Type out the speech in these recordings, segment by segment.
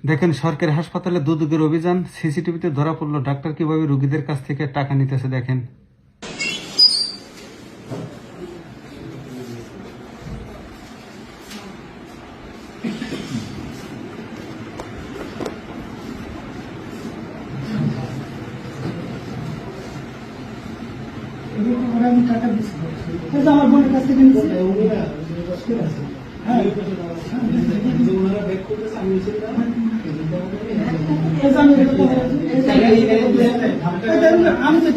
দেখেন সরকারি হাসপাতালে দুদকের অভিযান, সিসিটিভিতে ধরা পড়লো ডাক্তার কিভাবে রোগীদের কাছ থেকে টাকা নিতেছে। দেখেন আমি টাকা দিচ্ছি, আমার বোনের কাছ থেকে নিচ্ছি। আমি তো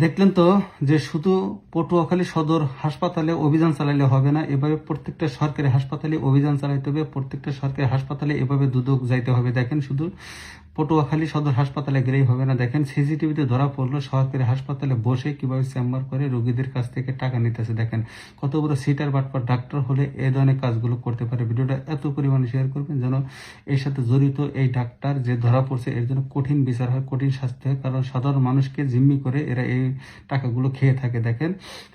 দেখলেন তো যে শুধু পটুয়াখালী সদর হাসপাতালে অভিযান চালাইলে হবে না, এভাবে প্রত্যেকটা সরকারি হাসপাতালে অভিযান চালাইতে হবে, প্রত্যেকটা সরকারি হাসপাতালে এভাবে দুদক যাইতে হবে। দেখেন শুধু পটুয়াখালী সদর হাসপাতালে গেলেই হবে না, দেখেন সিসিটিভিতে ধরা পড়লো সরকারি হাসপাতালে বসে কিভাবে চেম্বার করে রোগীদের কাছ থেকে টাকা নিতেছে। দেখেন কত বড় সিটার বাটপার ডাক্তার হলে এই ধরনের কাজগুলো করতে পারে। ভিডিওটা এত পরিমাণে শেয়ার করবেন যেন এর সাথে জড়িত এই ডাক্তার যে ধরা পড়ছে এর জন্য কঠিন বিচার হয়, কঠিন শাস্তি হয়, কারণ সাধারণ মানুষকে জিম্মি করে এরা এই টাকাগুলো খেয়ে থাকে। দেখেন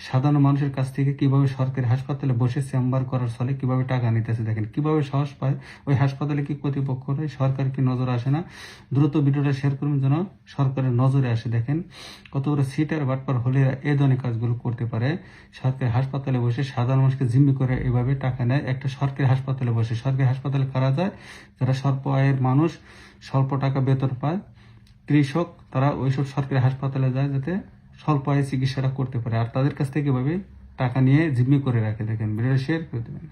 সাধারণ মানুষের কাছ থেকে কিভাবে সরকারি হাসপাতালে বসে চেম্বার করার ফলে কিভাবে টাকা নিতেছে। দেখেন কিভাবে সাহস পায়, ওই হাসপাতালে কি কর্তৃপক্ষ নেই, সরকার কি নজর আসে না। দ্রুত ভিডিওটা শেয়ার করবেন যেন সরকারের নজরে আসে। দেখেন কত বড় সিটার বাটপার হলে এই ধরনের কাজগুলো করতে পারে। সরকারি হাসপাতালে বসে সাধারণ মানুষকে জিম্মি করে এভাবে টাকা নেয়। একটা সরকারি হাসপাতালে বসে, সরকারি হাসপাতালে কারা যায়, যারা স্বল্প আয়ের মানুষ, স্বল্প টাকা বেতন পায়, কৃষক, তারা ওইসব সরকারি হাসপাতালে যায় যাতে স্বল্প আয়ে চিকিৎসাটা করতে পারে, আর তাদের কাছ থেকে এভাবে টাকা নিয়ে জিম্মি করে রাখে। দেখেন ভিডিওটা শেয়ার করে দেবেন।